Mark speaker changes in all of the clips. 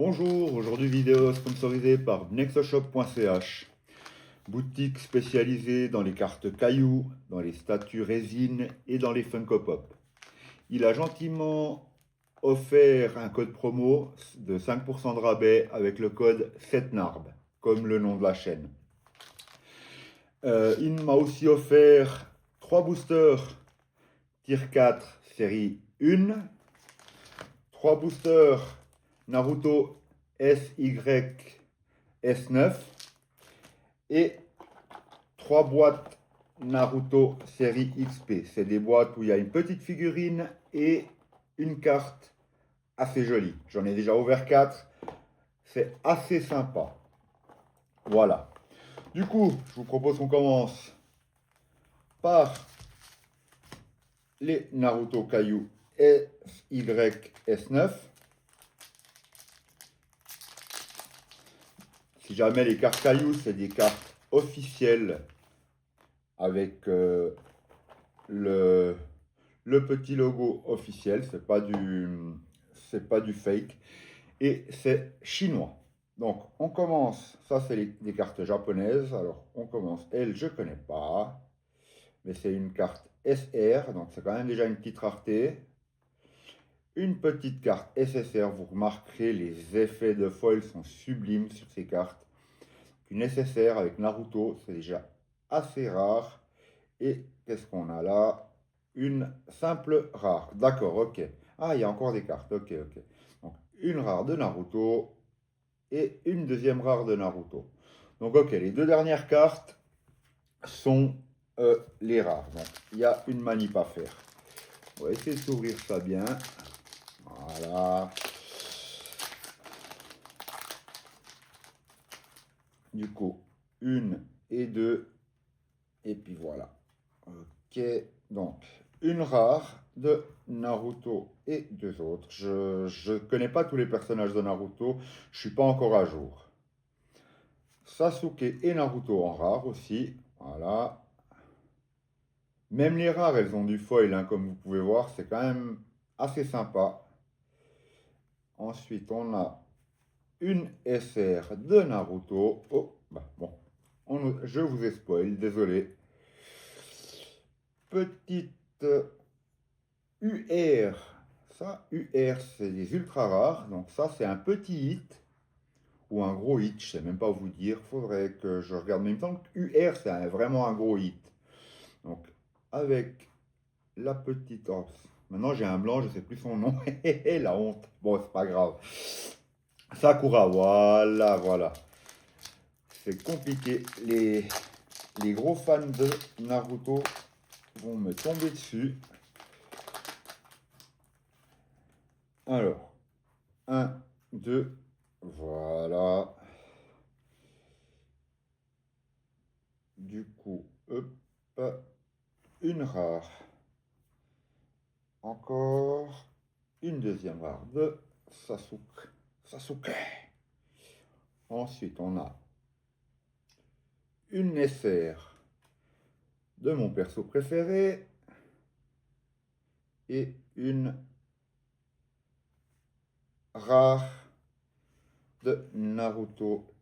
Speaker 1: Bonjour, aujourd'hui vidéo sponsorisée par nexoshop.ch, boutique spécialisée dans les cartes cailloux, dans les statues résine et dans les Funko Pop. Il a gentiment offert un code promo de 5% de rabais avec le code 7NARB, comme le nom de la chaîne. Il m'a aussi offert 3 boosters Tier 4 série 1, 3 boosters Naruto SY S9 et 3 boîtes Naruto série XP. C'est des boîtes où il y a une petite figurine et une carte assez jolie. J'en ai déjà ouvert 4. C'est assez sympa. Voilà. Du coup, je vous propose qu'on commence par les Naruto Caillou SY S9. Si jamais les cartes cailloux, c'est des cartes officielles avec le petit logo officiel, c'est pas du fake, et c'est chinois. Donc on commence, ça c'est des cartes japonaises, alors on commence, elle je connais pas, mais c'est une carte SR, donc c'est quand même déjà une petite rareté. Une petite carte SSR, vous remarquerez les effets de foil sont sublimes sur ces cartes. Une SSR avec Naruto, c'est déjà assez rare. Et qu'est-ce qu'on a là? Une simple rare. D'accord, ok. Ah, il y a encore des cartes. Ok, ok. Donc, une rare de Naruto et une deuxième rare de Naruto. Donc, ok, les deux dernières cartes sont les rares. Donc, il y a une manip à faire. On va essayer de s'ouvrir ça bien. Voilà. Du coup, une et deux. Et puis voilà. Ok, donc une rare de Naruto et deux autres. Je connais pas tous les personnages de Naruto, je suis pas encore à jour. Sasuke et Naruto en rare aussi, voilà. Même les rares, elles ont du foil, hein, comme vous pouvez voir, c'est quand même assez sympa. Ensuite, on a une SR de Naruto. Oh, bah bon, je vous ai spoil, désolé. Petite UR. Ça, UR, c'est des ultra rares. Donc ça, c'est un petit hit ou un gros hit. Je sais même pas vous dire. Faudrait que je regarde. Mais il me semble que UR, c'est vraiment un gros hit. Donc, avec la petite... Oh, maintenant, j'ai un blanc, je sais plus son nom. La honte. Bon, c'est pas grave. Sakura, voilà, voilà. C'est compliqué. Les gros fans de Naruto vont me tomber dessus. Alors, 1, 2, voilà. Du coup, hop, une rare. Encore une deuxième rare de Sasuke. Ensuite, on a une SR de mon perso préféré et une rare de Naruto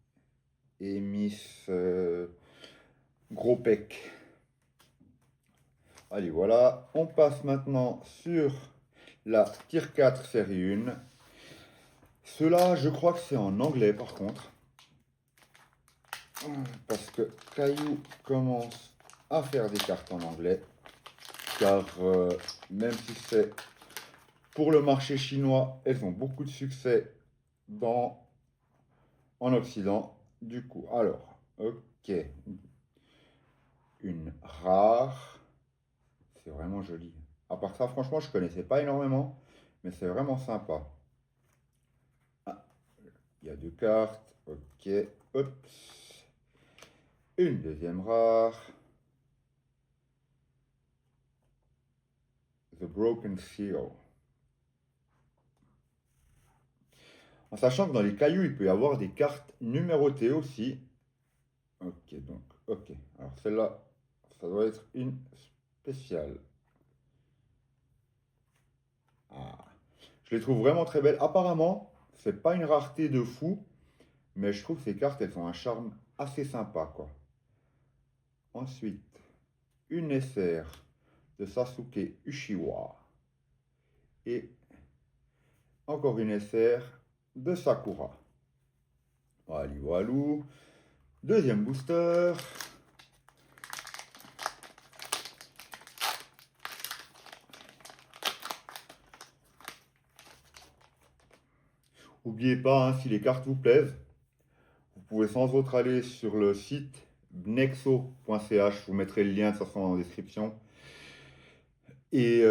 Speaker 1: et Miss Gros Pec. Allez, voilà. On passe maintenant sur la Tier 4 série 1. Cela, je crois que c'est en anglais par contre. Parce que Caillou commence à faire des cartes en anglais. Car même si c'est pour le marché chinois, elles ont beaucoup de succès en Occident. Du coup, alors, ok. Une rare. C'est vraiment joli. À part ça, franchement, je connaissais pas énormément. Mais c'est vraiment sympa. Ah, il y a deux cartes. Ok. Hop. Une deuxième rare. The Broken Seal. En sachant que dans les cailloux, il peut y avoir des cartes numérotées aussi. Ok, donc, ok. Alors celle-là, ça doit être une spéciale. Ah. Je les trouve vraiment très belles. Apparemment, c'est pas une rareté de fou, mais je trouve que ces cartes, elles ont un charme assez sympa, quoi. Ensuite, une SR de Sasuke Uchiwa. Et encore une SR de Sakura. Voilà, voilà. Deuxième booster. N'oubliez pas, hein, si les cartes vous plaisent, vous pouvez sans autre aller sur le site bnexo.ch, je vous mettrai le lien de toute façon dans la description. Et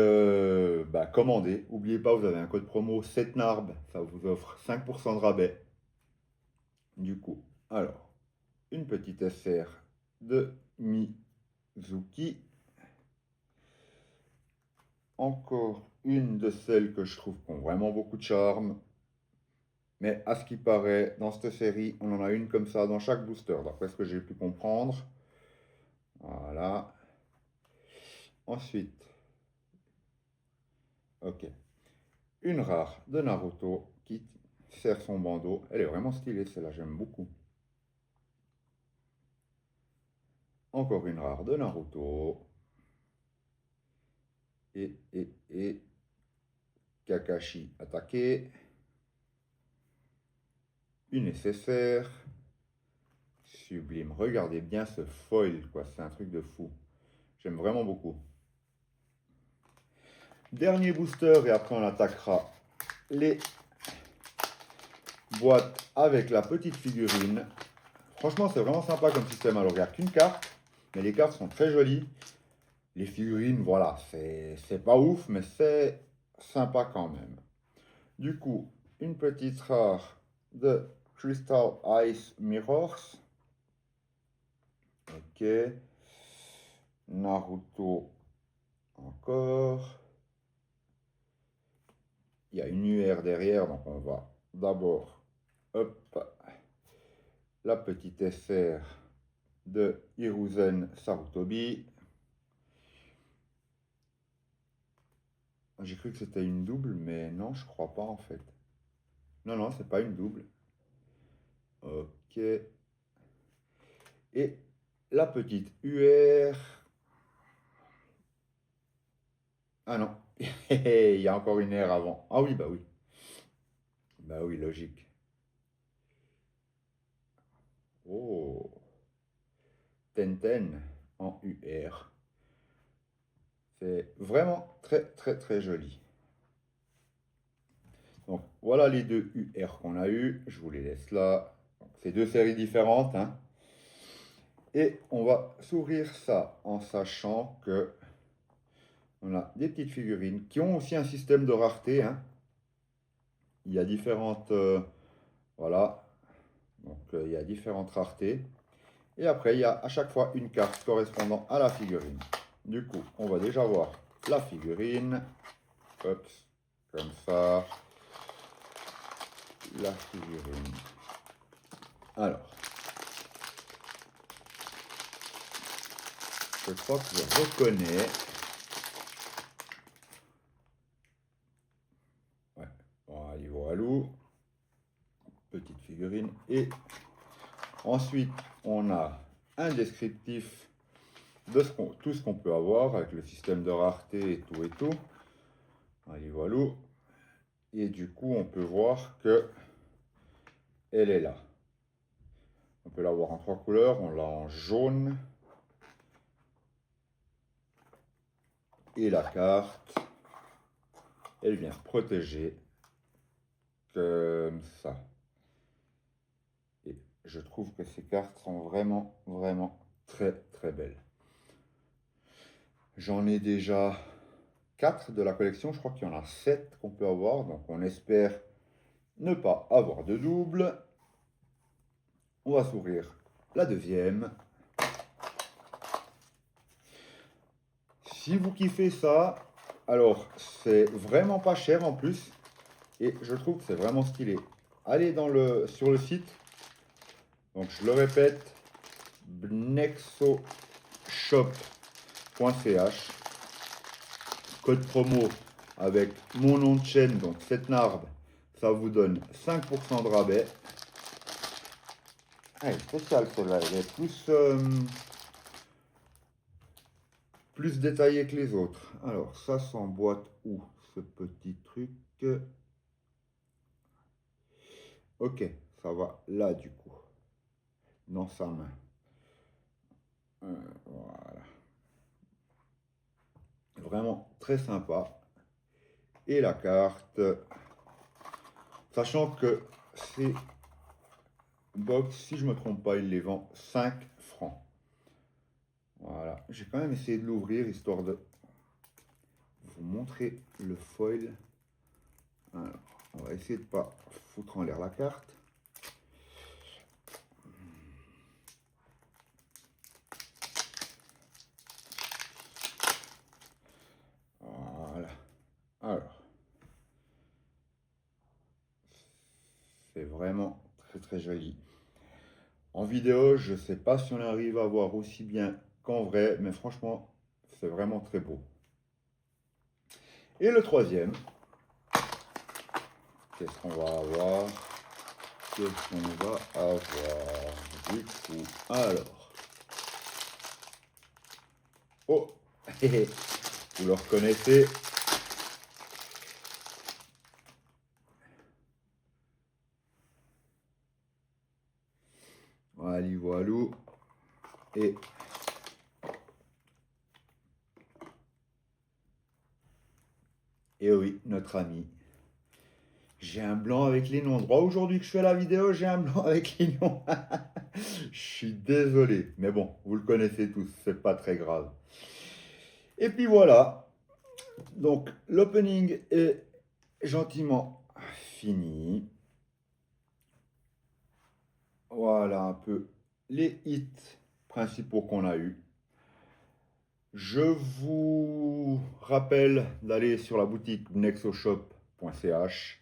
Speaker 1: commandez. N'oubliez pas, vous avez un code promo 7NARB, ça vous offre 5% de rabais. Du coup, alors, une petite SR de Mizuki. Encore une de celles que je trouve qui ont vraiment beaucoup de charme. Mais à ce qui paraît, dans cette série, on en a une comme ça dans chaque booster, d'après ce que j'ai pu comprendre. Voilà. Ensuite, ok. Une rare de Naruto qui serre son bandeau. Elle est vraiment stylée, celle-là, j'aime beaucoup. Encore une rare de Naruto. Et Kakashi attaqué. Une nécessaire. Sublime. Regardez bien ce foil, quoi. C'est un truc de fou. J'aime vraiment beaucoup. Dernier booster et après on attaquera les boîtes avec la petite figurine. Franchement, c'est vraiment sympa comme système. Alors, il n'y a qu'une carte, mais les cartes sont très jolies. Les figurines, voilà, c'est pas ouf, mais c'est sympa quand même. Du coup, une petite rare de Crystal Ice Mirrors. Ok. Naruto encore. Il y a une UR derrière, donc on va d'abord, hop, la petite SR de Hiruzen Sarutobi. J'ai cru que c'était une double, mais non, je crois pas en fait. Non, non, c'est pas une double. Ok. Et la petite UR. Ah non, il y a encore une R avant. Ah oui, bah oui. Bah oui, logique. Oh. Tenten en UR. C'est vraiment très très très joli. Donc voilà les deux UR qu'on a eu. Je vous les laisse là. C'est deux séries différentes, hein. Et on va s'ouvrir ça en sachant que on a des petites figurines qui ont aussi un système de rareté, hein. Il y a différentes, voilà, donc il y a différentes raretés. Et après, il y a à chaque fois une carte correspondant à la figurine. Du coup, on va déjà voir la figurine. Hop, comme ça. La figurine. Alors, je crois que je reconnais. Ouais, voilà, voilà. Petite figurine. Et ensuite, on a un descriptif de tout ce qu'on peut avoir avec le système de rareté et tout et tout. Allez, voilà. Et du coup, on peut voir que elle est là. On peut l'avoir en trois couleurs. On l'a en jaune. Et la carte, elle vient protéger comme ça. Et je trouve que ces cartes sont vraiment, vraiment très, très belles. J'en ai déjà 4 de la collection. Je crois qu'il y en a 7 qu'on peut avoir. Donc on espère ne pas avoir de double. On va s'ouvrir la deuxième. Si vous kiffez ça, alors c'est vraiment pas cher en plus. Et je trouve que c'est vraiment stylé. Allez sur le site. Donc je le répète, bnexoshop.ch. Code promo avec mon nom de chaîne, donc 7NARB, ça vous donne 5% de rabais. Elle est spéciale celle-là, elle est plus détaillée que les autres. Alors ça s'emboîte où ce petit truc? Ok, ça va là du coup, dans sa main. Voilà. Vraiment très sympa. Et la carte, sachant que ces box, si je ne me trompe pas, il les vend 5 francs. Voilà, j'ai quand même essayé de l'ouvrir histoire de vous montrer le foil. Alors, on va essayer de ne pas foutre en l'air la carte. Voilà. Alors, c'est vraiment très très joli. En vidéo, je ne sais pas si on arrive à voir aussi bien qu'en vrai, mais franchement, c'est vraiment très beau. Et le troisième, qu'est-ce qu'on va avoir? Qu'est-ce qu'on va avoir du coup? Alors, oh, vous le reconnaissez? Voilà, voilou. Et oui, notre ami. J'ai un blanc avec les noms. Droit aujourd'hui que je fais la vidéo, j'ai un blanc avec les noms. Je suis désolé. Mais bon, vous le connaissez tous, c'est pas très grave. Et puis voilà. Donc, l'opening est gentiment fini. Voilà un peu les hits principaux qu'on a eu. Je vous rappelle d'aller sur la boutique nexoshop.ch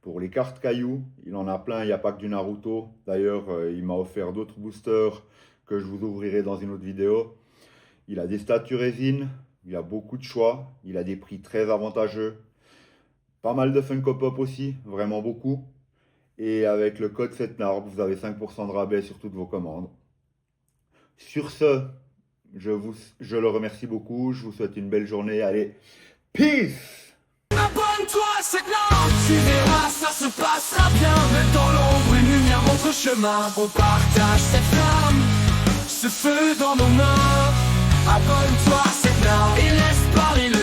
Speaker 1: pour les cartes cailloux. Il en a plein, il n'y a pas que du Naruto. D'ailleurs, il m'a offert d'autres boosters que je vous ouvrirai dans une autre vidéo. Il a des statues résine, il a beaucoup de choix, il a des prix très avantageux. Pas mal de Funko Pop aussi, vraiment beaucoup. Et avec le code Setnarb, vous avez 5% de rabais sur toutes vos commandes. Sur ce, je le remercie beaucoup. Je vous souhaite une belle journée. Allez, peace!
Speaker 2: Abonne-toi, c'est Setnarb. Tu verras, ça se passera bien. Même dans l'ombre, une lumière montre chemin. On partage cette flamme, ce feu dans nos mains. Abonne-toi, c'est Setnarb. Et laisse parler le